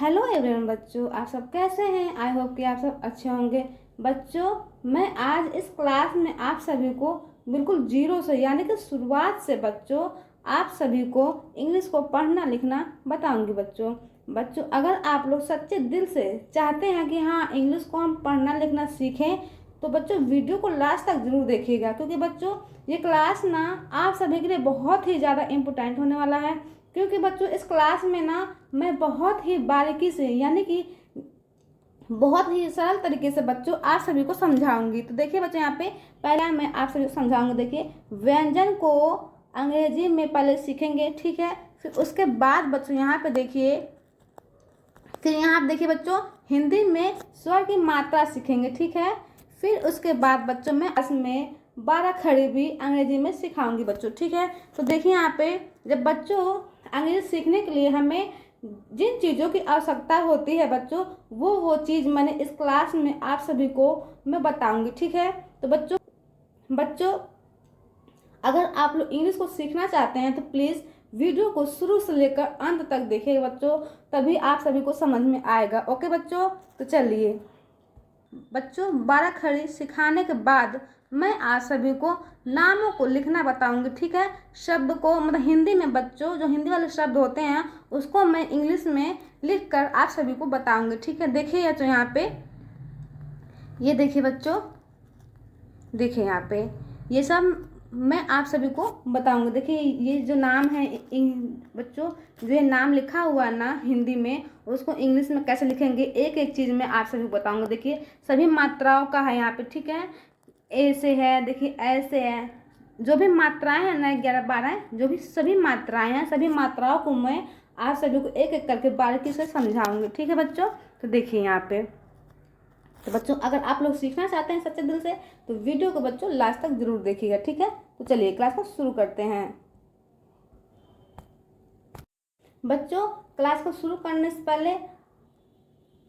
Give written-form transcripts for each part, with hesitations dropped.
Hello everyone बच्चों, आप सब कैसे हैं। आई होप कि आप सब अच्छे होंगे। बच्चों, मैं आज इस क्लास में आप सभी को बिल्कुल जीरो से यानी कि शुरुआत से बच्चों आप सभी को इंग्लिश को पढ़ना लिखना बताऊंगी। बच्चों अगर आप लोग सच्चे दिल से चाहते हैं कि हाँ इंग्लिश को हम पढ़ना लिखना सीखें तो बच्चों वीडियो को लास्ट तक जरूर देखिएगा, क्योंकि बच्चों ये क्लास ना आप सभी के लिए बहुत ही ज़्यादा इम्पोर्टेंट होने वाला है। क्योंकि बच्चों इस क्लास में ना मैं बहुत ही बारीकी से यानी कि बहुत ही सरल तरीके से बच्चों आप सभी को समझाऊंगी। तो देखिए बच्चों, यहाँ पे पहले मैं आप सभी को समझाऊंगी। देखिए, व्यंजन को अंग्रेजी में पहले सीखेंगे, ठीक है। फिर उसके बाद बच्चों यहाँ पे देखिए, फिर यहाँ पे देखिए बच्चों हिंदी में स्वर की मात्रा सीखेंगे, ठीक है। फिर उसके बाद बच्चों मैं इसमें 12 खड़ी भी अंग्रेजी में सिखाऊंगी बच्चों, ठीक है। तो देखिए यहाँ पे जब बच्चों अंग्रेजी सीखने के लिए हमें जिन चीज़ों की आवश्यकता होती है बच्चों वो चीज़ मैंने इस क्लास में आप सभी को मैं बताऊंगी, ठीक है। तो बच्चों अगर आप लोग इंग्लिश को सीखना चाहते हैं तो प्लीज़ वीडियो को शुरू से लेकर अंत तक देखिए बच्चों, तभी आप सभी को समझ में आएगा। ओके बच्चों, तो चलिए बच्चों 12 खड़ी सिखाने के बाद मैं आप सभी को नामों को लिखना बताऊंगी, ठीक है। शब्द को मतलब हिंदी में बच्चों जो हिंदी वाले शब्द होते हैं उसको मैं इंग्लिश में लिखकर आप सभी को बताऊंगी, ठीक है। देखिए तो यहाँ पे ये देखिए बच्चों, देखिए यहाँ पे ये सब मैं आप सभी को बताऊंगी। देखिए ये जो नाम है बच्चों, जो ये नाम लिखा हुआ है ना हिंदी में उसको इंग्लिश में कैसे लिखेंगे एक एक चीज़ मैं आप सभी को बताऊंगी। देखिए सभी मात्राओं का है यहाँ पे, ठीक है। ए से है, देखिए ऐसे है, जो भी मात्राएं हैं ना 11 12 जो भी सभी मात्राएं हैं सभी मात्राओं को मैं आप सभी को एक एक करके बारीकी से समझाऊंगी, ठीक है बच्चों। तो देखिए यहाँ पे तो बच्चों अगर आप लोग सीखना चाहते हैं सच्चे दिल से तो वीडियो को बच्चों लास्ट तक जरूर देखिएगा, ठीक है। तो चलिए क्लास को शुरू करते हैं। बच्चों क्लास को शुरू करने से पहले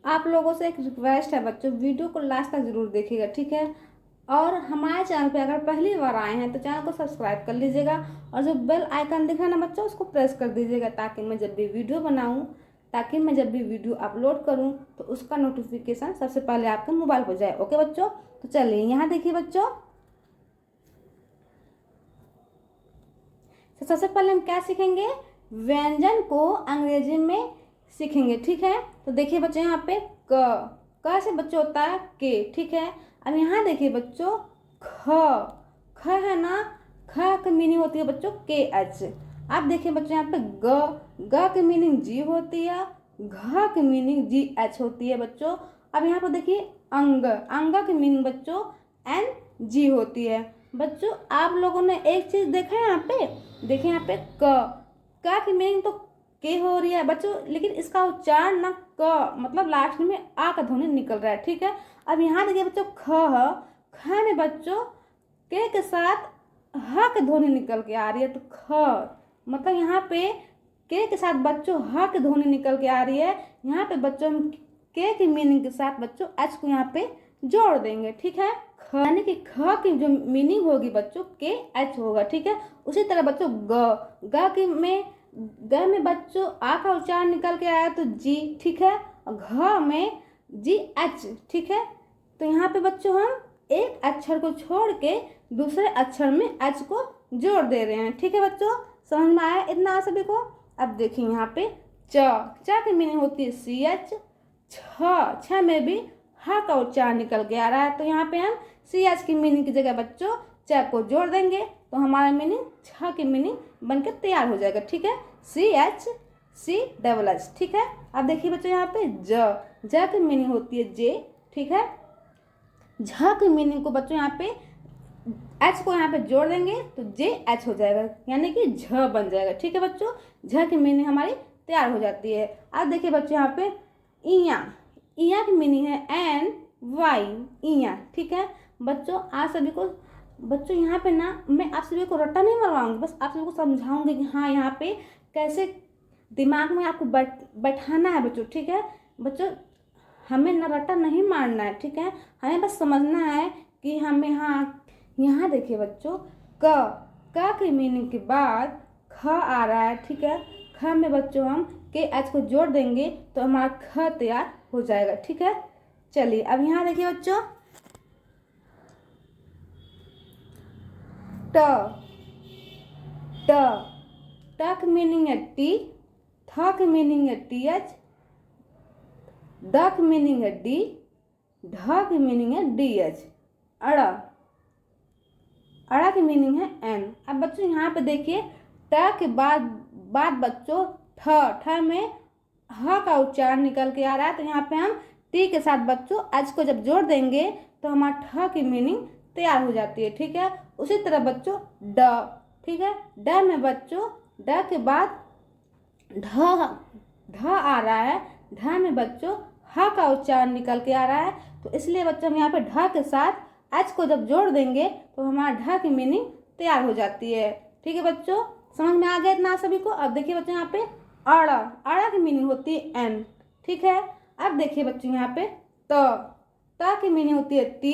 आप लोगों से एक रिक्वेस्ट है बच्चों, वीडियो को लास्ट तक जरूर देखिएगा, ठीक है। और हमारे चैनल पे अगर पहली बार आए हैं तो चैनल को सब्सक्राइब कर लीजिएगा और जो बेल आइकन दिख रहा है ना बच्चों उसको प्रेस कर दीजिएगा, ताकि मैं जब भी वीडियो अपलोड करूं तो उसका नोटिफिकेशन सबसे पहले आपके मोबाइल पर जाए। ओके बच्चों, तो चलिए यहाँ देखिए बच्चों, तो सबसे पहले हम क्या सीखेंगे, व्यंजन को अंग्रेजी में सीखेंगे, ठीक है। तो देखिए बच्चों यहाँ पे क से बच्चों होता है के, ठीक है। अब यहाँ देखिए बच्चों ख है ना, ख की मीनिंग होती है बच्चों के एच। अब देखिए बच्चों यहाँ पे ग की मीनिंग जी होती है, घ की मीनिंग जी एच होती है बच्चों। अब यहाँ पर देखिए अंग की मीनिंग बच्चों एन जी होती है। बच्चों आप लोगों ने एक चीज देखा है यहाँ पे, देखिए यहाँ पे का की मीनिंग तो के हो रही है बच्चों, लेकिन इसका उच्चारण ना क मतलब लास्ट में आ का ध्वनि निकल रहा है, ठीक है। अब यहाँ देखिए बच्चों ख में बच्चों के साथ ह की ध्वनि निकल के आ रही है, तो ख मतलब यहाँ पे के साथ बच्चों ह की ध्वनि निकल के आ रही है। यहाँ पे बच्चों हम के की मीनिंग के साथ बच्चों एच को यहाँ पे जोड़ देंगे, ठीक है। यानी कि ख की जो मीनिंग होगी बच्चों के एच होगा, ठीक है। उसी तरह बच्चों ग में बच्चों आ का उच्चारण निकल के आया तो जी, ठीक है। और घ में जी एच, ठीक है। तो यहाँ पे बच्चों हम एक अक्षर को छोड़ के दूसरे अक्षर में एच को जोड़ दे रहे हैं, ठीक है बच्चों। समझ में आया इतना आप सभी को। अब देखिए यहाँ पे च की मीनिंग होती है सी एच, छ में भी ह का उच्चारण निकल के आ रहा है, तो यहाँ पे हम सी एच की मीनिंग की जगह बच्चों च को जोड़ देंगे तो हमारा मीनिंग छ की मीनिंग बनकर तैयार हो जाएगा, ठीक है। C H C double H, ठीक है। अब देखिए बच्चों यहाँ पे ज की मीनिंग होती है जे, ठीक है। झ की मीनिंग को बच्चों यहाँ पे एच को यहाँ पे जोड़ देंगे तो जे एच हो जाएगा, यानी कि झ बन जाएगा, ठीक है बच्चों। झ की मीनिंग हमारी तैयार हो जाती है। अब देखिए बच्चों यहाँ पे इया की मीनिंग है एन वाई, इया, ठीक है। बच्चों आप सभी को बच्चों यहाँ पे ना मैं आप सभी को रट्टा नहीं मरवाऊंगी, बस आप सभी को समझाऊंगी कि हाँ यहाँ पे कैसे दिमाग में आपको बैठाना है बच्चों, ठीक है। बच्चों हमें न रट्टा नहीं मारना है, ठीक है। हमें बस समझना है कि हमें हाँ यहाँ देखिए बच्चों क की मीनिंग के बाद ख आ रहा है, ठीक है। ख में बच्चों हम के एच को जोड़ देंगे तो हमारा ख तैयार हो जाएगा। ठीक है, चलिए अब यहाँ देखिए बच्चों, ट ट ट की मीनिंग है टी, थ की मीनिंग है T H, the key meaning है डी, ढ की मीनिंग है डी एच। अड़ा, अड़ा की मीनिंग है एन। अब बच्चों यहाँ पे देखिए ट के बाद बच्चों ठ में ह का उच्चारण निकल के आ रहा है, तो यहाँ पे हम टी के साथ बच्चों एच को जब जोड़ देंगे तो हमारा ठ की मीनिंग तैयार हो जाती है। ठीक है, उसी तरह बच्चों ड, ठीक है, ड में बच्चों ड के बाद ढ आ रहा है, ढ में बच्चों ह का उच्चारण निकल के आ रहा है, तो इसलिए बच्चों हम यहाँ पे ढ के साथ एच को जब जोड़ देंगे तो हमारा ढ की मीनिंग तैयार हो जाती है। ठीक है बच्चों, समझ में आ गया इतना सभी को। अब देखिए बच्चों यहाँ पे अड़ा, अड़ा की मीनिंग होती है एन। ठीक है, अब देखिए बच्चों यहाँ पे त की मीनिंग होती है टी,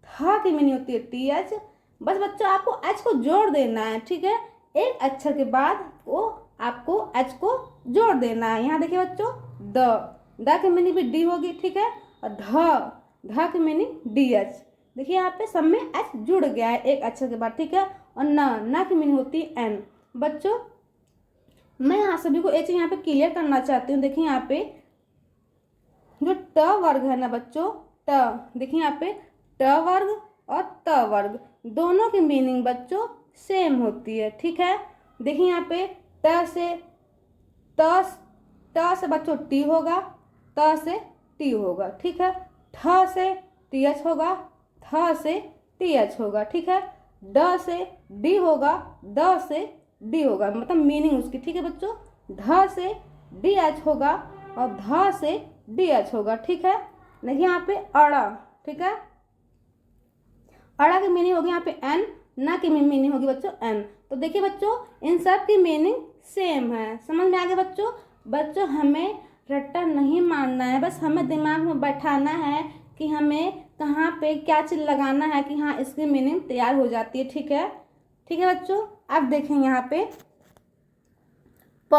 थ की मीनिंग होती है टी एच। बस बच्चों आपको एच को जोड़ देना है। ठीक है, एक अक्षर के बाद वो आपको एच को जोड़ देना है। यहाँ देखिए बच्चों द की मीनिंग भी डी होगी। ठीक है, और ध की मीनिंग डी एच। देखिए यहाँ पे सब में एच जुड़ गया है एक अक्षर के बाद। ठीक है, और न की मीनिंग होती है एन। बच्चों मैं यहाँ सभी को एक चीज यहाँ पे क्लियर करना चाहती हूँ। देखिए यहाँ पे जो ट वर्ग है ना बच्चों, ट देखिए यहाँ पे ट वर्ग और त वर्ग दोनों की मीनिंग बच्चों सेम होती है। ठीक है, देखिए यहाँ पे ट से बच्चों टी होगा, त से टी होगा। ठीक है, ठ से टी एच होगा, थ से टी एच होगा। ठीक है, ड से डी होगा, द से डी होगा, मतलब मीनिंग उसकी। ठीक है बच्चों, ढ से डी एच होगा और ध से डी एच होगा। ठीक है, देखिए यहाँ पे अड़ा, ठीक है, अड़ा की मीनिंग होगी यहाँ पे एन, ना की मीनिंग होगी बच्चों एन। तो देखिए बच्चों इन सब की मीनिंग सेम है। समझ में आ गया बच्चों। बच्चों हमें रट्टा नहीं मारना है, बस हमें दिमाग में बैठाना है कि हमें कहाँ पे क्या चीज़ लगाना है कि हाँ इसकी मीनिंग तैयार हो जाती है। ठीक है, ठीक है बच्चों। अब देखें यहाँ पे प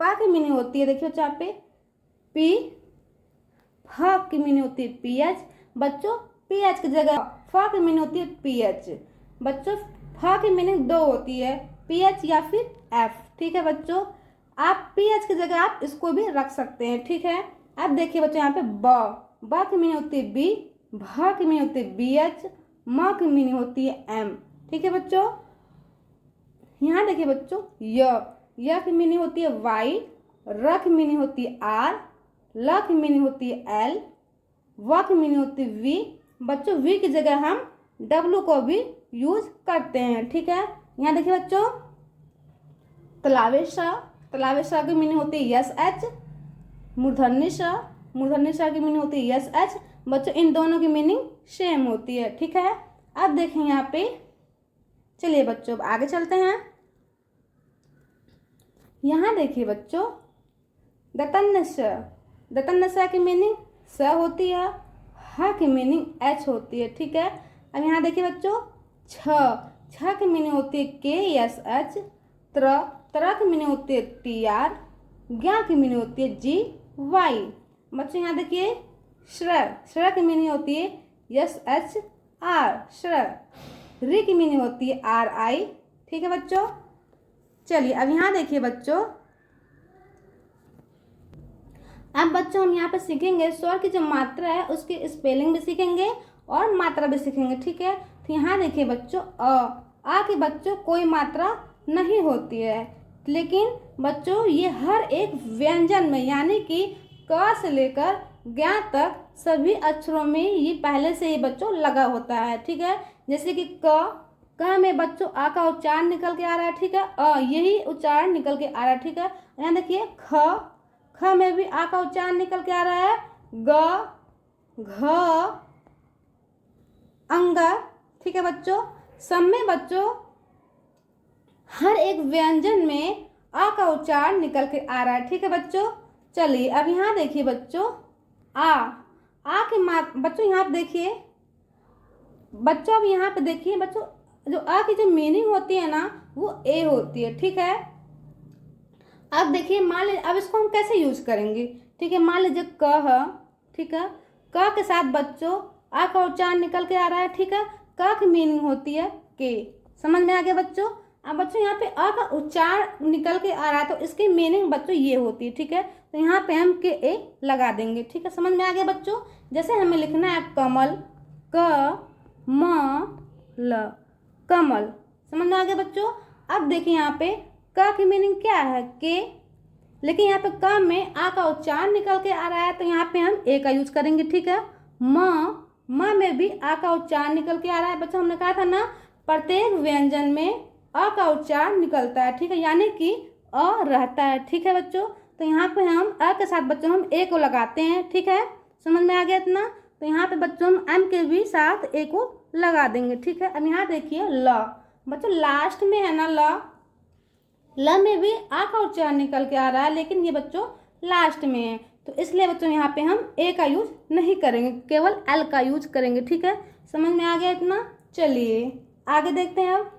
की मीनिंग होती है, देखिए बच्चों यहाँ पे पी, फ की मीनिंग होती है पी एच। बच्चों पी एच की जगह फ की मीनिंग होती है पी एच। बच्चों फ की मीनिंग दो होती है, पी एच या फिर एफ। ठीक है बच्चों, आप पी एच की जगह आप इसको भी रख सकते हैं। ठीक है, अब देखिए बच्चों यहाँ पे ब की मीनिंग होती है बी, भ की मीनिंग होती है बी एच, म की मीनिंग होती है एम। ठीक है बच्चों, यहाँ देखिए बच्चों य की मीनिंग होती है वाई, र की मीनिंग होती है आर, ल की मीनिंग होती है एल, व की मीनिंग होती है वी। बच्चों वी की जगह हम डब्लू को भी यूज करते हैं। ठीक है, यहाँ देखिए बच्चों तलावे श की मीनिंग होती है यस एच, मूर्धन्य श की मीनिंग होती है यस एच। बच्चों इन दोनों की मीनिंग सेम होती है। ठीक है, अब देखें यहाँ पे, चलिए बच्चों अब आगे चलते हैं। यहाँ देखिए बच्चों दतन्य स की मीनिंग स होती है, ह की मीनिंग एच होती है। ठीक है, अब यहाँ देखिए बच्चों छ की मीनिंग होती है के एस एच, त्र की मीनिंग होती है टी आर, ज्ञा की मीनिंग होती है जी वाई। बच्चों यहाँ देखिए श्र की मीनिंग होती है यस एच आर, श्र। री की मीनिंग होती है आर आई। ठीक है बच्चों, चलिए अब यहाँ देखिए बच्चों, अब बच्चों हम यहाँ पे सीखेंगे स्वर की जो मात्रा है उसकी स्पेलिंग भी सीखेंगे और मात्रा भी सीखेंगे। ठीक है, तो यहाँ देखिए बच्चों आ के बच्चों कोई मात्रा नहीं होती है, लेकिन बच्चों ये हर एक व्यंजन में यानी कि क से लेकर ज्ञ तक सभी अक्षरों में ये पहले से ही बच्चों लगा होता है। ठीक है, जैसे कि क में बच्चों आ का उच्चारण निकल के आ रहा है। ठीक है, यही उच्चारण निकल के आ रहा है। ठीक है, यहाँ देखिए ख में भी आ का उच्चारण निकल के आ रहा है, ग घ अंग। ठीक है बच्चों, सब में बच्चों हर एक व्यंजन में आ का उच्चारण निकल के आ रहा है। ठीक है बच्चों, चलिए अब यहाँ देखिए बच्चों आ की बच्चों यहाँ पे देखिए बच्चों, अब यहाँ पे देखिए बच्चों जो आ की जो मीनिंग होती है ना वो ए होती है। ठीक है, अब देखिए मान लीजिए, अब इसको हम कैसे यूज करेंगे, ठीक है। मान लीजिए क है, ठीक है। क के साथ बच्चों आ का उच्चारण निकल के आ रहा है, ठीक है। क की मीनिंग होती है के। समझ में आ गया बच्चों। अब बच्चों यहाँ पे अ का उच्चारण निकल के आ रहा है तो इसकी मीनिंग बच्चों ये होती है, ठीक है। तो यहाँ पे हम के ए लगा देंगे, ठीक है। समझ में आ गया बच्चों। जैसे हमें लिखना है कमल, क म ल, कमल। समझ में आ गया बच्चों। अब देखिए यहाँ पे क की मीनिंग क्या है, के, लेकिन यहाँ पे क में आ का उच्चारण निकल के आ रहा है तो यहाँ पे हम ए का यूज करेंगे, ठीक है। म में भी आ का उच्चारण निकल के आ रहा है बच्चों, हमने कहा था ना प्रत्येक व्यंजन में अ का उच्चारण निकलता है, ठीक है, यानी कि अ रहता है, ठीक है बच्चों। तो यहाँ पे हम अ के साथ बच्चों हम ए को लगाते हैं, ठीक है। समझ में आ गया इतना। तो यहाँ पे बच्चों हम एम के भी साथ ए को लगा देंगे, ठीक है। अब यहाँ देखिए ल, बच्चों लास्ट में है ना ल में भी आ का उच्चारण निकल के आ रहा है, लेकिन ये बच्चों लास्ट में है तो इसलिए बच्चों यहाँ पे हम ए का यूज नहीं करेंगे, केवल एल का यूज करेंगे, ठीक है। समझ में आ गया इतना। चलिए आगे देखते हैं। अब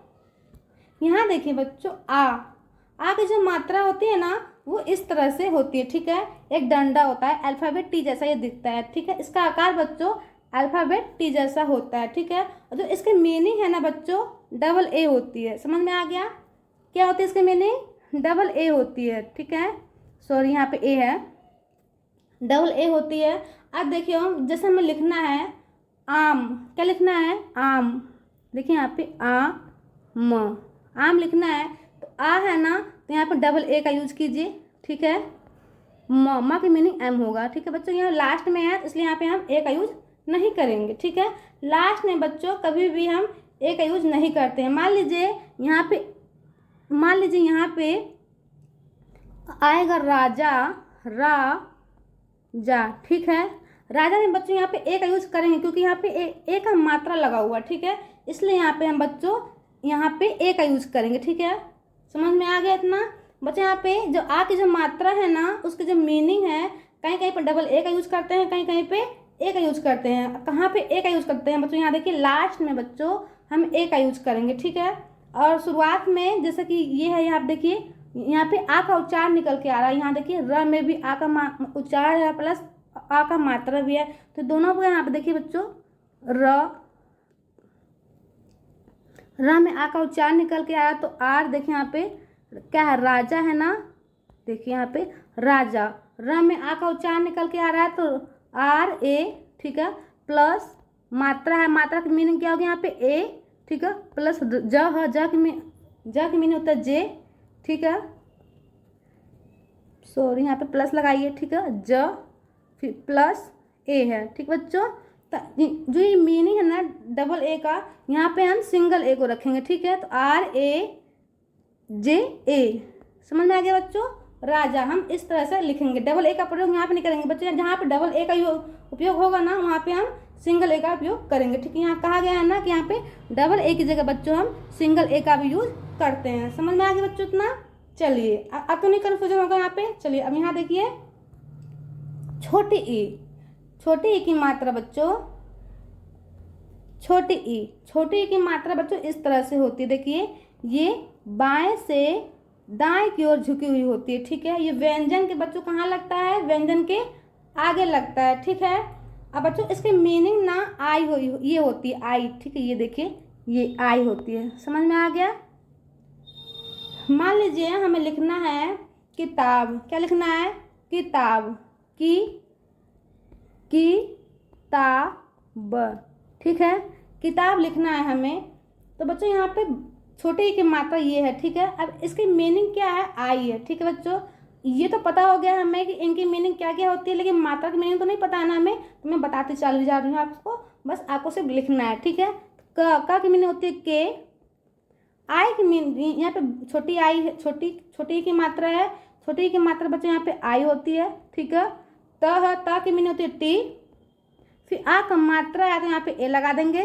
यहाँ देखिए बच्चों आ की जो मात्रा होती है ना वो इस तरह से होती है, ठीक है। एक डंडा होता है, अल्फाबेट टी जैसा ये दिखता है, ठीक है। इसका आकार बच्चों अल्फाबेट टी जैसा होता है, ठीक है। और जो इसकी मीनिंग है ना बच्चों डबल ए होती है। समझ में आ गया। क्या होती है इसकी मीनिंग, डबल ए होती है, ठीक है। सॉरी यहाँ पे ए है, डबल ए होती है। अब देखिए जैसे हमें लिखना है आम, क्या लिखना है, आम। देखिए यहाँ पे आम लिखना है तो आ है ना तो यहाँ पे डबल ए का यूज कीजिए, ठीक है। म की मीनिंग एम होगा, ठीक है बच्चों। यहाँ लास्ट में है इसलिए यहाँ पे हम ए का यूज नहीं करेंगे, ठीक है। लास्ट में बच्चों कभी भी हम ए का यूज नहीं करते हैं। मान लीजिए यहाँ पे आएगा राजा, जा, ठीक है। राजा में बच्चों यहाँ पे ए का यूज करेंगे क्योंकि यहाँ पे ए का मात्रा लगा हुआ, ठीक है। इसलिए यहाँ पे हम बच्चों यहाँ पे ए का यूज करेंगे, ठीक है। समझ में आ गया इतना। बच्चों यहाँ पे जो आ की जो मात्रा है ना उसकी जो मीनिंग है कहीं कहीं पर डबल ए का यूज करते हैं, कहीं कहीं पे ए का यूज करते हैं। कहाँ पे ए का यूज करते हैं बच्चों, यहाँ देखिए लास्ट में बच्चों हम ए का यूज करेंगे, ठीक है। और शुरुआत में जैसे कि ये है, यहाँ देखिए यहाँ पे आ का उच्चारण निकल के आ रहा है। यहाँ देखिए र में भी आ का उच्चारण है प्लस आ का मात्रा भी है, तो दोनों को यहाँ पे देखिए बच्चों र में आ का उच्चारण निकल के आया तो आर देखिए यहाँ पे क्या है, राजा है ना। देखिए यहाँ पे राजा, र में आ का उच्चारण निकल के आ रहा है तो आर ए, ठीक है, प्लस मात्रा है, मात्रा की मीनिंग क्या होगी यहाँ पे ए, ठीक है, प्लस ज है, ज की मीनिंग होता है जे, ठीक है। सॉरी यहाँ पे प्लस लगाइए, ठीक है, ज फिर प्लस ए है, ठीक बच्चों। जो ये मीनिंग है ना डबल ए का यहाँ पे हम सिंगल ए को रखेंगे, ठीक है। तो आर ए जे ए। समझ में आ गया बच्चों। राजा हम इस तरह से लिखेंगे, डबल ए का प्रयोग यहाँ पे नहीं करेंगे बच्चों। जहाँ पे डबल ए का उपयोग होगा ना वहाँ पे हम सिंगल ए का उपयोग करेंगे, ठीक है। यहाँ कहा गया है ना कि यहाँ पे डबल ए की जगह बच्चों हम सिंगल ए का भी यूज करते हैं। समझ में आ गया बच्चों इतना। चलिए अब तो नहीं कन्फ्यूजन होगा यहाँ पे। चलिए अब यहाँ देखिए छोटी ई की मात्रा बच्चों, छोटी ई की मात्रा बच्चों इस तरह से होती है। देखिए ये बाएं से दाएं की ओर झुकी हुई होती है, ठीक है। ये व्यंजन के बच्चों कहाँ लगता है, व्यंजन के आगे लगता है, ठीक है। अब बच्चों इसकी मीनिंग ना आई हुई ये होती है आई, ठीक है। ये देखिए ये आई होती है। समझ में आ गया। मान लीजिए हमें लिखना है किताब, क्या लिखना है, किताब, किताब, ठीक है, किताब लिखना है हमें। तो बच्चों यहाँ पे छोटे ई की मात्रा ये है, ठीक है। अब इसकी मीनिंग क्या है, आई है, ठीक है बच्चों। ये तो पता हो गया हमें कि इनकी मीनिंग क्या क्या होती है, लेकिन मात्रा की मीनिंग तो नहीं पता है ना हमें, तो मैं बताते चली जा रही हूँ आपको, बस आपको सिर्फ लिखना है, ठीक है। का की मीनिंग होती है के, आई की मीनिंग यहाँ पे छोटी आई है, छोटी की मात्रा है, छोटी की मात्रा बच्चों यहाँ पे आई होती है, ठीक है। त की मीनिंग होती है टी, फिर आ का मात्रा है तो यहाँ पे ए लगा देंगे।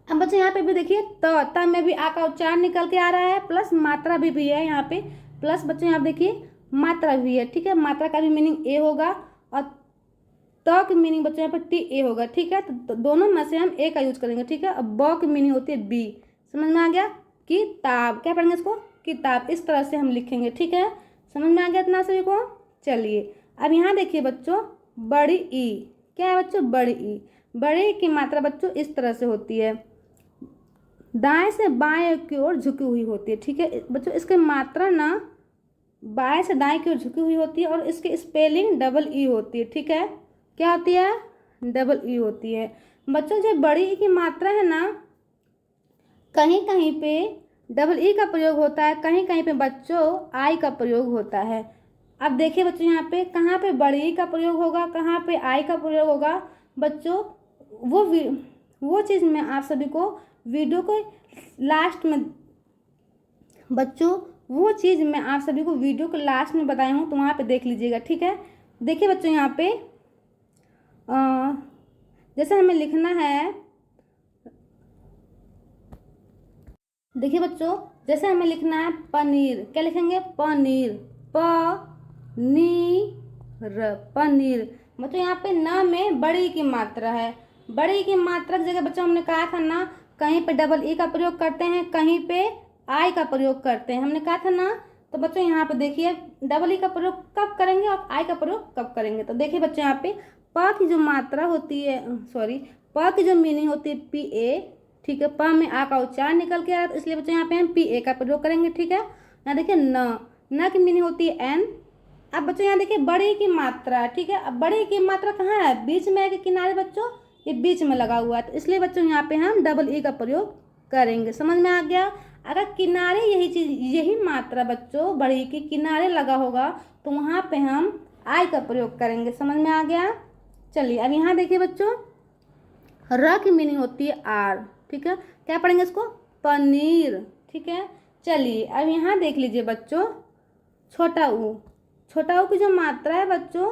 अब बच्चों यहाँ पे भी देखिए त में भी आ का उच्चारण निकल के आ रहा है प्लस मात्रा भी है यहाँ पे, प्लस बच्चों यहाँ पे देखिए मात्रा भी है, ठीक है। मात्रा का भी मीनिंग ए होगा और त की मीनिंग बच्चों यहाँ पे टी ए होगा, ठीक है। तो दोनों में से हम ए का यूज करेंगे, ठीक है। अब ब की मीनिंग होती है बी। समझ में आ गया। किताब, क्या पढ़ेंगे इसको, किताब, इस तरह से हम लिखेंगे, ठीक है। समझ में आ गया इतना सभी को। चलिए अब यहाँ देखिए बच्चों, बड़ी ई क्या है बच्चों, बड़ी ई। बड़ी ई की मात्रा बच्चों इस तरह से होती है, दाएं से बाएं की ओर झुकी हुई होती है। ठीक है बच्चों, इसकी मात्रा ना बाएं से दाएं की ओर झुकी हुई होती है और इसकी स्पेलिंग डबल ई होती है। ठीक है, क्या होती है, डबल ई होती है। बच्चों जो बड़ी ई की मात्रा है ना, कहीं कहीं पे डबल ई का प्रयोग होता है, कहीं कहीं पे बच्चों आई का प्रयोग होता है। अब देखिए बच्चों यहाँ पे कहाँ पे बड़ी ई का प्रयोग होगा, कहाँ पे आई का प्रयोग होगा बच्चों, वो चीज़ मैं आप सभी को वीडियो को लास्ट में बच्चों वो चीज़ मैं आप सभी को वीडियो के लास्ट में बताई हूँ, तो वहाँ पे देख लीजिएगा। ठीक है, देखिए बच्चों यहाँ पे जैसे हमें लिखना है, देखिए बच्चों जैसे हमें लिखना है पनीर, क्या लिखेंगे, पनीर, पनीर। बच्चों यहाँ पे न में बड़ी की मात्रा है, बड़ी की मात्रा की जगह बच्चों हमने कहा था ना, कहीं पे डबल ई का प्रयोग करते हैं, कहीं पे आई का प्रयोग करते हैं, हमने कहा था ना। तो बच्चों यहाँ पे देखिए डबल ई का प्रयोग कब करेंगे और आई का प्रयोग कब करेंगे। तो देखिए बच्चों यहाँ पे प की जो मात्रा होती है, सॉरी प की जो मीनिंग होती है पी ए। ठीक है, प में आ का उच्चारण निकल के आ रहा है, तो इसलिए बच्चों यहाँ पे हम पी ए का प्रयोग करेंगे। ठीक है, यहाँ देखिए न की मीनिंग होती है एन। अब बच्चों यहाँ देखिए बड़ी की मात्रा, ठीक है, अब बड़ी की मात्रा कहाँ है, बीच में है कि किनारे बच्चों, ये बीच में लगा हुआ है, तो इसलिए बच्चों यहाँ पे हम डबल ई का प्रयोग करेंगे। समझ में आ गया। अगर किनारे यही चीज, यही मात्रा बच्चों बड़ी की किनारे लगा होगा, तो वहाँ पे हम आई का प्रयोग करेंगे। समझ में आ गया। चलिए अब यहाँ देखिए बच्चों, र की मीनिंग होती है आर। ठीक है, क्या पढ़ेंगे इसको, पनीर। ठीक है, चलिए अब यहाँ देख लीजिए बच्चों, छोटा ऊ। छोटा ऊ की जो मात्रा है बच्चों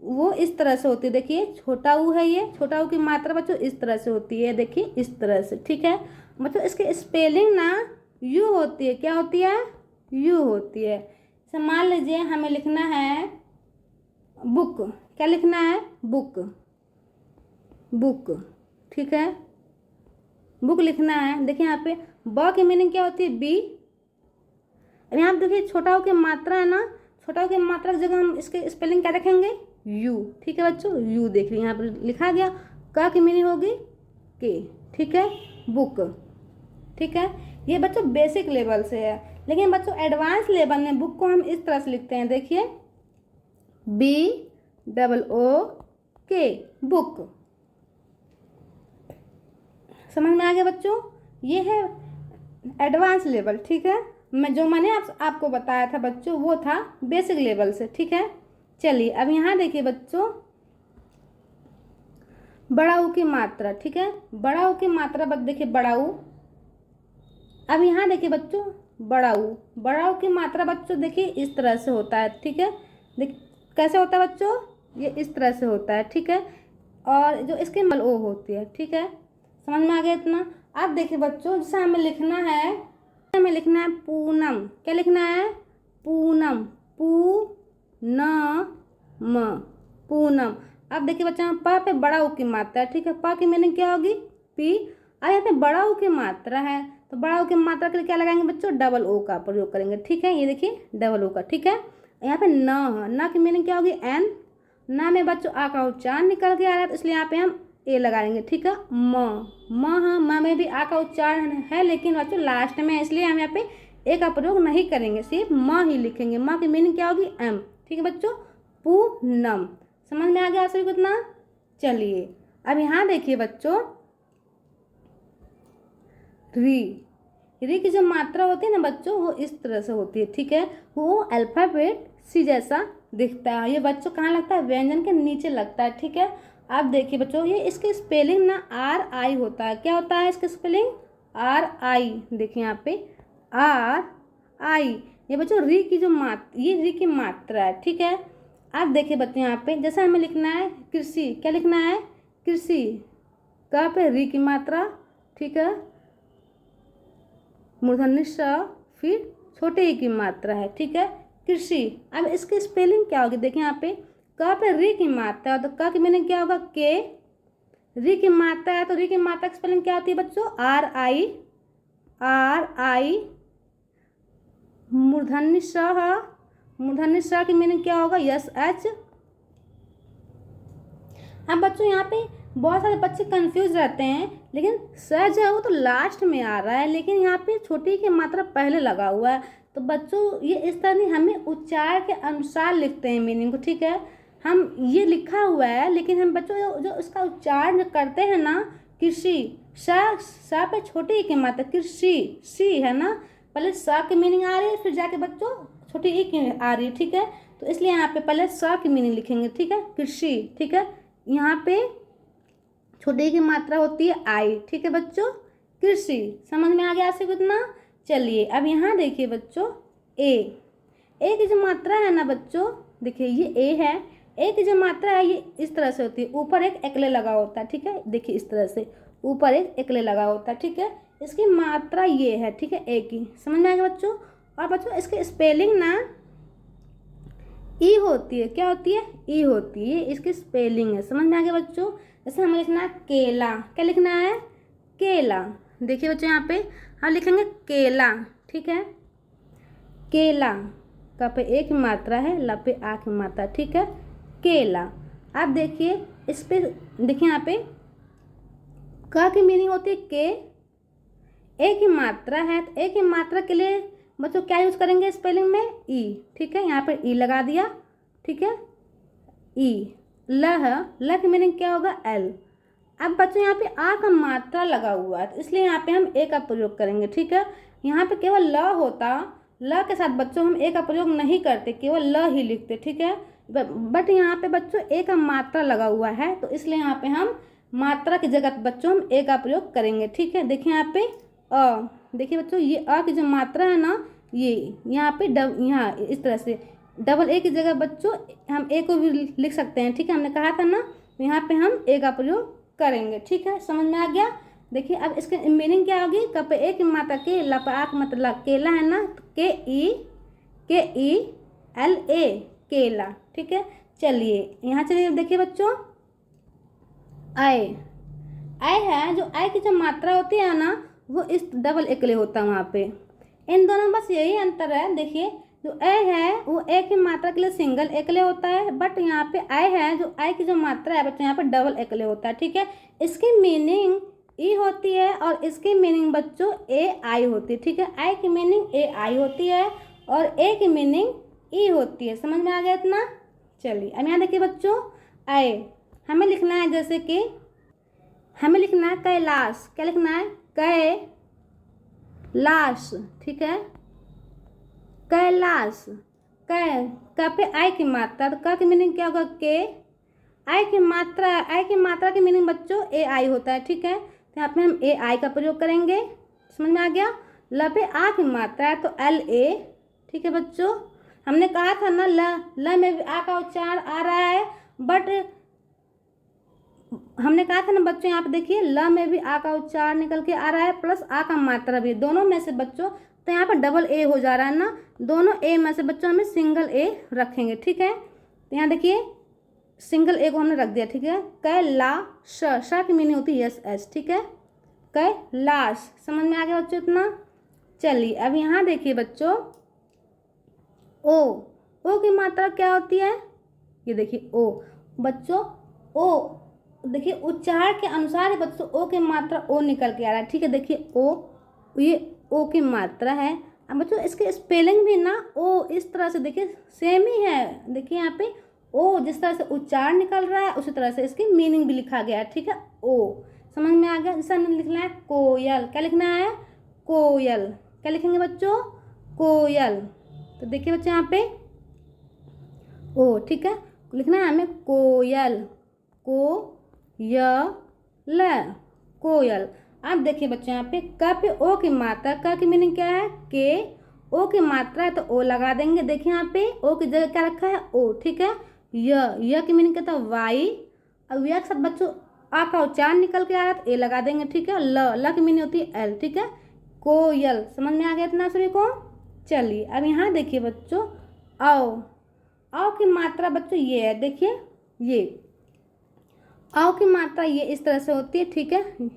वो इस तरह से होती है, देखिए छोटा ऊ है, ये छोटा ऊ की मात्रा बच्चों इस तरह से होती है, देखिए इस तरह से। ठीक है बच्चों, इसकी स्पेलिंग ना यू होती है, क्या होती है, यू होती है। जैसे मान लीजिए हमें लिखना है बुक, क्या लिखना है, बुक, बुक। ठीक है, बुक लिखना है। देखिए यहाँ पे ब की मीनिंग क्या होती है, बी। अब यहाँ पे देखिए छोटा ऊ की मात्रा है ना, छोटा ऊ की मात्रा की जगह हम इसके स्पेलिंग क्या रखेंगे, यू। ठीक है बच्चों, यू देख लीजिए यहाँ पर लिखा गया। क की मीनिंग होगी के। ठीक है, बुक। ठीक है, ये बच्चों बेसिक लेवल से है, लेकिन बच्चों एडवांस लेवल में बुक को हम इस तरह से लिखते हैं, देखिए BOOK, बुक। समझ में आ गया बच्चों, ये है एडवांस लेवल। ठीक है, मैंने आपको बताया था बच्चों वो था बेसिक लेवल से। ठीक है, चलिए अब यहाँ देखिए बच्चों, बड़ा ऊ की मात्रा। ठीक है, बड़ा ऊ की मात्रा देखिए बड़ा ऊ। अब यहाँ देखिए बच्चों, बड़ा ऊ की मात्रा बच्चों देखिए इस तरह से होता है। ठीक है, कैसे होता है बच्चों, ये इस तरह से होता है। ठीक है, और जो इसकी ओ होती है। ठीक है, समझ में आ गया इतना। अब देखिए बच्चों, जैसे हमें लिखना है, पूनम, क्या लिखना है, पूनम, पूनम। अब देखिए बच्चों, प पे बड़ा ऊ की मात्रा है। ठीक है, प की मीनिंग क्या होगी, पी। अब यहाँ पे बड़ा ऊ की मात्रा है, तो बड़ा ऊ की मात्रा के लिए क्या लगाएंगे बच्चों, डबल ओ का प्रयोग करेंगे। ठीक है, ये देखिए डबल ओ का। ठीक है, यहाँ पे न की मीनिंग क्या होगी, एन। न में बच्चों आ का उच्चारण निकल के आ रहा है, तो इसलिए यहाँ पे हम ए लगाएंगे। ठीक है, म में भी आ का उच्चारण है, लेकिन बच्चों लास्ट में, इसलिए हम यहाँ पे ए का प्रयोग नहीं करेंगे, सिर्फ म ही लिखेंगे। म की मीनिंग क्या होगी, एम। ठीक है बच्चों, पूनम। समझ में आ गया आप सभी को इतना। चलिए अब यहाँ देखिए बच्चों, री की जो मात्रा होती है ना बच्चों, वो इस तरह से होती है। ठीक है, वो अल्फाबेट सी जैसा दिखता है। ये बच्चों कहाँ लगता है, व्यंजन के नीचे लगता है। ठीक है, आप देखिए बच्चों, ये इसकी स्पेलिंग ना आर आई होता है। क्या होता है इसकी स्पेलिंग, आर आई। देखिए यहाँ पे आर आई, ये बच्चों री की जो ये री की मात्रा है। ठीक है, आप देखिए बच्चों यहाँ पे, जैसे हमें लिखना है कृषि, क्या लिखना है, कृषि। कहाँ पे री की मात्रा। ठीक है, मूर्धन्य स, फिर छोटे ई की मात्रा है। ठीक है, कृषि। अब इसकी स्पेलिंग क्या होगी, देखिए यहाँ पे क पे री की मात्रा है, तो क की मीनिंग क्या होगा, के। री की मात्रा है, तो री की मात्रा की स्पेलिंग क्या होती है बच्चों, आर आई। मूर्धन्य स, मूर्धन्य स की मीनिंग क्या होगा? Yes H. अब बच्चों यहाँ पे बहुत सारे बच्चे कंफ्यूज रहते हैं, लेकिन स जो है वो तो लास्ट में आ रहा है, लेकिन यहाँ पे छोटी की मात्रा पहले लगा हुआ है। तो बच्चों ये इस तरह नहीं, हमें उच्चार के अनुसार लिखते हैं मीनिंग को, ठीक है। हम ये लिखा हुआ है, लेकिन हम बच्चों जो इसका उच्चारण करते हैं ना, कृषि, सा पे छोटी की मात्रा, कृषि सी है ना, पहले सा की मीनिंग आ रही है, फिर जाके बच्चों छोटी ई की आ रही है, ठीक है। तो इसलिए यहाँ पे पहले सा की मीनिंग लिखेंगे, ठीक है, कृषि, ठीक है। यहाँ पे छोटी की मात्रा होती है आई, ठीक है बच्चों, कृषि। समझ में आ गया आपसे कितना? चलिए अब यहाँ देखिए बच्चों, ए की जो मात्रा है ना बच्चों, देखिए ये ए है, ए की जो मात्रा है ये इस तरह से होती है, ऊपर एक एकले लगा होता है, ठीक है, देखिए इस तरह से ऊपर एक एकले लगा होता है, ठीक है। इसकी मात्रा ये है, ठीक है, ए की। समझ में आ गया बच्चों? और बच्चों इसकी स्पेलिंग ना ई होती है, क्या होती है? ई होती है, इसकी स्पेलिंग है। समझ में आ गया बच्चों? जैसे हमें लिखना है केला, क्या लिखना है? केला। देखिए बच्चों यहाँ पे हम लिखेंगे केला, ठीक है, केला, का पे एक मात्रा है, ला पे आ की मात्रा, ठीक है, केला। अब देखिए इस पे, देखिए यहाँ पे का की मीनिंग होती है के, ए की मात्रा है, तो ए की मात्रा के लिए बच्चों क्या यूज करेंगे स्पेलिंग में? ई, ठीक है, यहाँ पर ई लगा दिया, ठीक है, ई। ल की मीनिंग क्या होगा? एल। अब बच्चों यहाँ पे आ का मात्रा लगा हुआ है, तो इसलिए यहाँ पे हम ए का प्रयोग करेंगे, ठीक है। यहाँ पे केवल ल होता, ल के साथ बच्चों हम ए का प्रयोग नहीं करते, केवल ल ही लिखते, ठीक है। बट यहाँ पे बच्चों ए का मात्रा लगा हुआ है, तो इसलिए यहाँ पे हम मात्रा की जगह बच्चों हम ए का प्रयोग करेंगे, ठीक है। देखिए यहाँ पे अ, देखिए बच्चों ये अ की जो मात्रा है ना, ये यहाँ पे यहाँ इस तरह से डबल ए की जगह बच्चों हम ए को भी लिख सकते हैं, ठीक है, हमने कहा था ना। तो यहाँ पे हम ए का प्रयोग करेंगे, ठीक है। समझ में आ गया? देखिए अब इसके मीनिंग क्या होगी? क पे ए की मात्रा के, ला पे आ की मात्रा केला है ना, तो के ई एल ए, केला, ठीक है। चलिए यहाँ चलिए देखिए बच्चों, आय है, जो आय की जो मात्रा होती है ना, वो इस डबल एकले होता है वहाँ पे। इन दोनों बस यही अंतर है। देखिए जो ए है वो ए की मात्रा के लिए सिंगल एकले होता है, बट यहाँ पे आई है, जो आई की जो मात्रा है बच्चों यहाँ पे डबल एकले होता है, ठीक है। इसकी मीनिंग ई होती है और इसकी मीनिंग बच्चों ए आई होती है, ठीक है। आई की मीनिंग ए आई होती है और ए की मीनिंग ई होती है। समझ में आ गया इतना? चलिए अब यहाँ देखिए बच्चों, आए हमें लिखना है, जैसे कि हमें लिखना है कैलाश, क्या लिखना है? कैलाश, ठीक है, कैलाश। क पे आई की मात्रा, तो क की मीनिंग क्या होगा? के। आई की मात्रा की मीनिंग बच्चों ए आई होता है, ठीक है। तो यहाँ पे हम ए आई का प्रयोग करेंगे। समझ में आ गया? ल पे आ की मात्रा है तो एल ए, ठीक है बच्चों। हमने कहा था ना ल में भी आ का उच्चारण आ रहा है, बट हमने कहा था ना बच्चों, यहाँ पे देखिए ल में भी आ का उच्चारण निकल के आ रहा है, प्लस आ का मात्रा भी, दोनों में से बच्चों, तो यहाँ पर डबल ए हो जा रहा है ना, दोनों ए में से बच्चों हमें सिंगल ए रखेंगे, ठीक है। तो यहाँ देखिए सिंगल ए को हमने रख दिया, ठीक है। कैलाश की मीनिंग होती है यस एस, ठीक है, कैलाश। समझ में आ गया बच्चों इतना? चलिए अब यहाँ देखिए बच्चों, ओ की मात्रा क्या होती है? ये देखिए ओ बच्चों, ओ देखिए उच्चारण के अनुसार ही बच्चों ओ की मात्रा ओ निकल के आ रहा है, ठीक है। देखिए ओ, ये ओ की मात्रा है। अब बच्चों इसके स्पेलिंग भी ना ओ इस तरह से देखिए सेम ही है। देखिए यहाँ पे ओ जिस तरह से उच्चारण निकल रहा है उसी तरह से इसकी मीनिंग भी लिखा गया है, ठीक है। ओ समझ में आ गया? जैसे हमें लिखना है कोयल, क्या लिखना है? कोयल। क्या लिखेंगे बच्चों? कोयल। तो देखिए बच्चों यहाँ पे ओ, ठीक है, लिखना है हमें कोयल, कोयल। अब देखिए बच्चों यहाँ पे क पे ओ की मात्रा, क की मीनिंग क्या है? के। ओ की मात्रा है तो ओ लगा देंगे। देखिए यहाँ पे ओ की जगह क्या रखा है? ओ, ठीक है। य की मीनिंग क्या था? वाई। अब य के साथ बच्चों आ का उच्चारण निकल के आ रहा है तो ए लगा देंगे, ठीक है। ल की मीनिंग होती है एल, ठीक है, कोयल। समझ में आ गया इतना सभी को? चलिए अब यहाँ देखिए बच्चों, आओ की मात्रा बच्चों ये है, देखिए ये आओ की मात्रा ये इस तरह से होती है, ठीक है।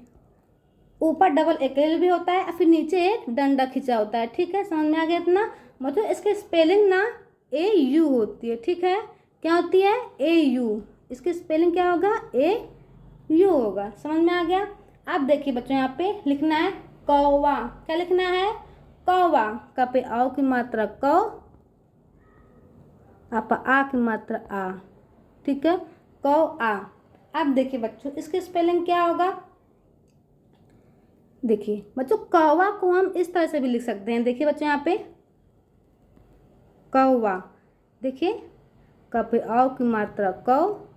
ऊपर डबल एकल भी होता है और फिर नीचे एक डंडा खिंचा होता है, ठीक है। समझ में आ गया इतना? मतलब इसके स्पेलिंग ना ए यू होती है, ठीक है। क्या होती है? ए यू। इसकी स्पेलिंग क्या होगा? ए यू होगा। समझ में आ गया? अब देखिए बच्चों, यहाँ पे लिखना है कौवा। क्या लिखना है? कौवा। क पे आओ की मात्रा कौ, आ की मात्रा आ, ठीक है, कौ आ। अब देखिए बच्चों, इसकी स्पेलिंग क्या होगा? देखिए बच्चों, कौवा को हम इस तरह से भी लिख सकते हैं। देखिए बच्चों, यहाँ पे कौवा, देखिए क पे आओ की मात्रा कौ,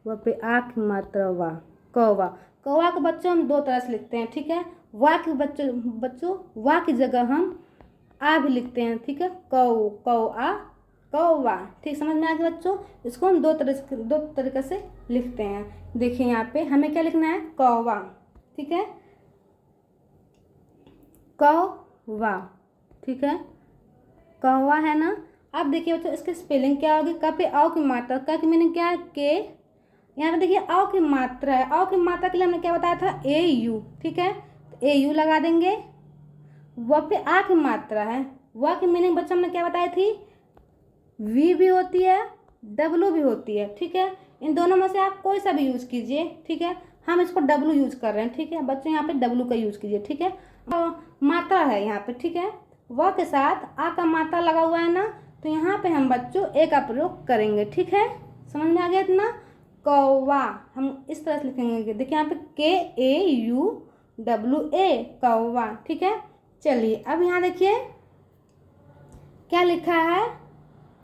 व पे आ की मात्रा वा, कौवा। कौवा को बच्चों हम दो तरह से लिखते हैं, ठीक है। वा के बच्चों वा की जगह हम आ भी लिखते हैं, ठीक है। कौ आ, कौवा। ठीक, समझ में आ गया बच्चों? इसको हम दो तरीके से लिखते हैं। देखिए यहाँ पे हमें क्या लिखना है? कौवा, ठीक है, कौवा, ठीक है, कौवा है ना। अब देखिए बच्चों, इसकी स्पेलिंग क्या होगी? क पे आओ की मात्रा, क की मीनिंग क्या है? के। यहाँ पे देखिए आओ की मात्रा है, आओ की मात्रा के लिए हमने क्या बताया था? ए यू, ठीक है, तो ए यू लगा देंगे। व पे आ की मात्रा है, व की मीनिंग बच्चों हमने क्या बताई थी? वी भी होती है, डब्लू भी होती है, ठीक है। इन दोनों में से आप कोई सा भी यूज कीजिए, ठीक है। हम इसको डब्लू यूज कर रहे हैं, ठीक है बच्चों, यहाँ पे डब्लू का यूज कीजिए, ठीक है। मात्रा है यहाँ पे, ठीक है, व के साथ आ का मात्रा लगा हुआ है ना, तो यहाँ पे हम बच्चों ए का प्रयोग करेंगे, ठीक है। समझ में आ गया इतना? कौवा हम इस तरह से लिखेंगे। देखिए यहाँ पे KAUWA, कौवा, ठीक है। चलिए अब यहाँ देखिए क्या लिखा है?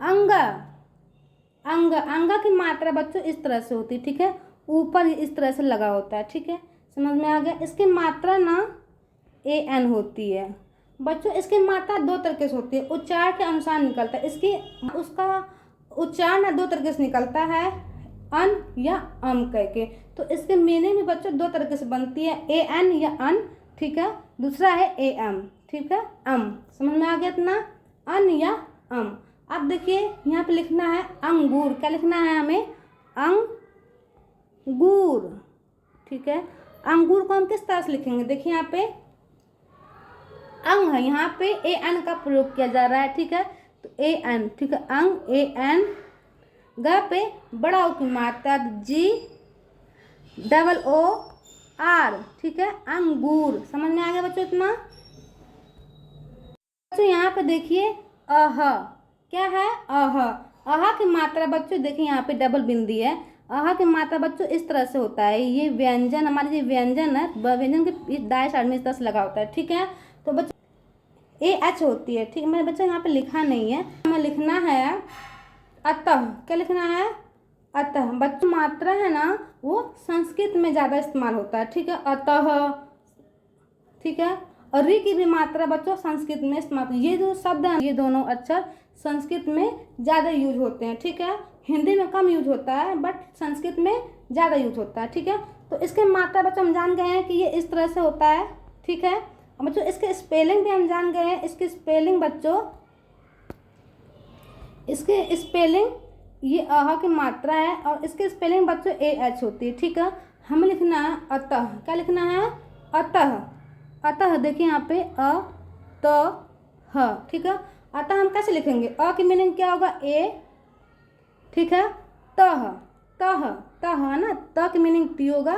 अंग। अंग, अंग की मात्रा बच्चों इस तरह से होती है, ठीक है, ऊपर इस तरह से लगा होता है, ठीक है। समझ में आ गया? इसकी मात्रा ना AN होती है बच्चों। इसकी मात्रा दो तरीके से होती है, उच्चारण के अनुसार निकलता है। उसका उच्चारण ना दो तरीके से निकलता है, अन या अम करके। तो इसके मीनिंग भी बच्चों दो तरीके से बनती है, AN या अन, ठीक है। दूसरा है AM, ठीक है, अम। समझ में आ गया इतना? अन या अम। अब देखिए यहाँ पे लिखना है अंगूर। क्या लिखना है हमें? अंगूर, ठीक है। अंगूर को हम किस तरह से लिखेंगे? देखिए यहाँ पे अंग है, यहाँ पे AN का प्रयोग किया जा रहा है, ठीक है, तो AN, ठीक है, अंग, AN। ग पे बड़ा ओ की मात्रा GOOR, ठीक है, अंगूर। समझ में आ गया बच्चों इतना? बच्चों यहाँ पे देखिए अह, क्या है? अह। अह की मात्रा बच्चों देखिए यहाँ पे डबल बिंदी है। अह की मात्रा बच्चों इस तरह से होता है, ये व्यंजन, हमारे जो व्यंजन है, व्यंजन के इस दाएं साइड में इस तरह से लगा होता है, ठीक है। तो बच्चों AH होती है, ठीक है। मेरे बच्चों यहाँ पे लिखा नहीं है, हमें लिखना है अतः। क्या लिखना है? अतः। बच्चों मात्रा है ना वो संस्कृत में ज़्यादा इस्तेमाल होता है, ठीक है, अतः, ठीक है। और री की भी मात्रा बच्चों संस्कृत में इस्तेमाल, ये जो शब्द है, ये दोनों अक्षर संस्कृत में ज़्यादा यूज होते हैं, ठीक है। हिंदी में कम यूज होता है, बट संस्कृत में ज़्यादा यूज होता है, ठीक है। तो इसके मात्रा बच्चों हम जान गए हैं कि ये इस तरह से होता है, ठीक है। और बच्चों इसके स्पेलिंग भी हम जान गए हैं। इसकी स्पेलिंग बच्चों, इसके स्पेलिंग, ये अह की मात्रा है और इसकी स्पेलिंग बच्चों AH होती है, ठीक है। हमें लिखना है अतः। क्या लिखना है? अतः। अतः देखिए यहाँ पे ठीक है। अतः हम कैसे लिखेंगे? अ की मीनिंग क्या होगा? ए, ठीक है, तह, तह, तह है ना, त की मीनिंग टी होगा।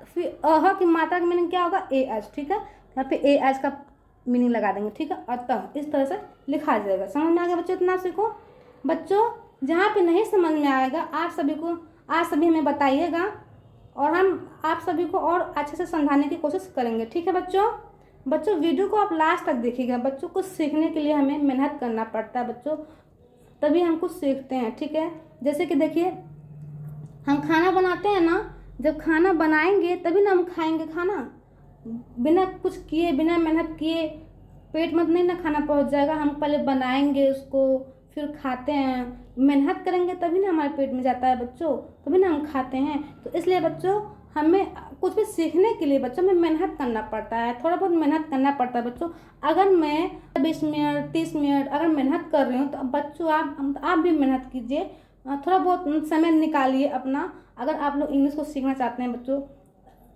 फिर अह की मात्रा की मीनिंग क्या होगा? AH, ठीक है। यहाँ पे AH का मीनिंग लगा देंगे, ठीक है। अतः इस तरह से लिखा जाएगा। समझ में आ गया बच्चों? इतना सीखो बच्चों। जहाँ पे नहीं समझ में आएगा आप सभी हमें बताइएगा और हम आप सभी को और अच्छे से समझाने की कोशिश करेंगे, ठीक है बच्चों। वीडियो को आप लास्ट तक देखिएगा। बच्चों को सीखने के लिए हमें मेहनत करना पड़ता है बच्चों, तभी हम कुछ सीखते हैं, ठीक है। जैसे कि देखिए हम खाना बनाते हैं ना, जब खाना बनाएंगे तभी ना हम खाएंगे खाना। बिना कुछ किए, बिना मेहनत किए पेट में नहीं ना खाना पहुंच जाएगा। हम पहले बनाएंगे उसको, फिर खाते हैं। मेहनत करेंगे तभी ना हमारे पेट में जाता है बच्चों, तभी ना हम खाते हैं। तो इसलिए बच्चों हमें कुछ भी सीखने के लिए बच्चों में मेहनत करना पड़ता है, थोड़ा बहुत मेहनत करना पड़ता है बच्चों। अगर मैं 20 मिनट 30 मिनट अगर मेहनत कर रही हूँ तो बच्चों आप भी मेहनत कीजिए, थोड़ा बहुत समय निकालिए अपना, अगर आप लोग इंग्लिश को सीखना चाहते हैं बच्चों,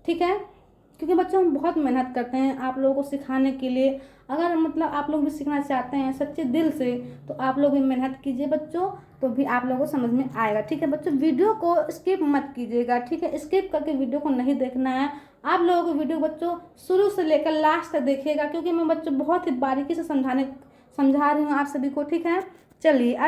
ठीक है। क्योंकि बच्चों हम बहुत मेहनत करते हैं आप लोगों को सिखाने के लिए। अगर मतलब आप लोग भी सीखना चाहते हैं सच्चे दिल से तो आप लोग भी मेहनत कीजिए बच्चों, तो भी आप लोगों को समझ में आएगा। ठीक है बच्चों, वीडियो को स्किप मत कीजिएगा। ठीक है, स्किप करके वीडियो को नहीं देखना है। आप लोगों को वीडियो बच्चों शुरू से लेकर लास्ट तक देखिएगा, क्योंकि मैं बच्चों बहुत ही बारीकी से समझा रही हूँ आप सभी को। ठीक है, चलिए अब